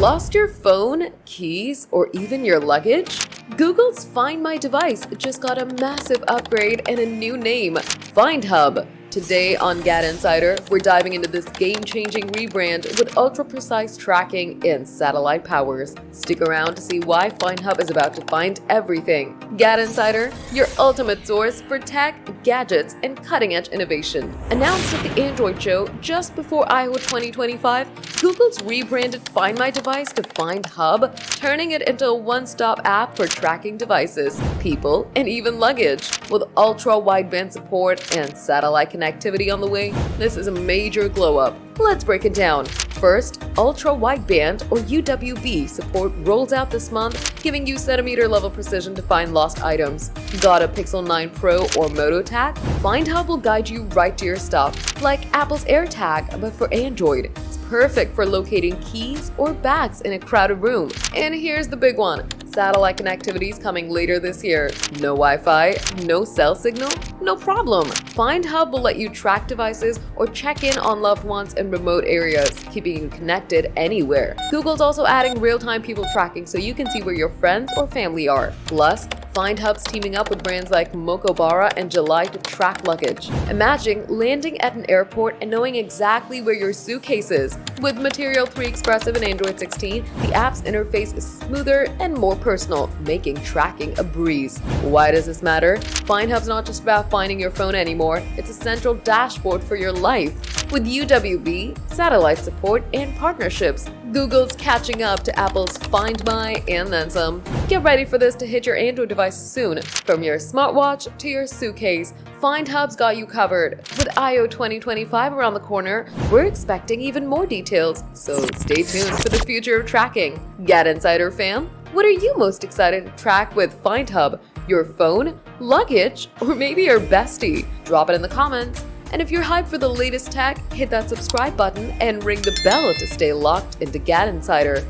Lost your phone, keys, or even your luggage? Google's Find My Device just got a massive upgrade and a new name, Find Hub. Today on GadInsider, we're diving into this game-changing rebrand with ultra-precise tracking and satellite powers. Stick around to see why Find Hub is about to find everything. GadInsider, your ultimate source for tech, gadgets, and cutting-edge innovation. Announced at the Android show just before I/O 2025, Google's rebranded Find My Device to Find Hub, turning it into a one-stop app for tracking devices, people, and even luggage. With ultra-wideband support and satellite connectivity on the way, this is a major glow-up. Let's break it down. First, ultra-wideband or UWB support rolls out this month, giving you centimeter-level precision to find lost items. Got a Pixel 9 Pro or Moto Tag? Find Hub will guide you right to your stuff, like Apple's AirTag, but for Android. It's perfect for locating keys or bags in a crowded room. And here's the big one. Satellite connectivity is coming later this year. No Wi-Fi, no cell signal? No problem. Find Hub will let you track devices or check in on loved ones in remote areas, keeping you connected anywhere. Google's also adding real-time people tracking so you can see where your friends or family are. Plus, Find Hub's teaming up with brands like Mokobara and July to track luggage. Imagine landing at an airport and knowing exactly where your suitcase is. With Material 3 Expressive and Android 16, the app's interface is smoother and more personal, making tracking a breeze. Why does this matter? Find Hub's not just about finding your phone anymore, it's a central dashboard for your life. With UWB, satellite support, and partnerships, Google's catching up to Apple's Find My and then some. Get ready for this to hit your Android devices soon. From your smartwatch to your suitcase, Find Hub's got you covered. With I/O 2025 around the corner, we're expecting even more details, so stay tuned for the future of tracking. GadInsider fam, what are you most excited to track with Find Hub? Your phone, luggage, or maybe your bestie? Drop it in the comments. And if you're hyped for the latest tech, hit that subscribe button and ring the bell to stay locked into GadInsider.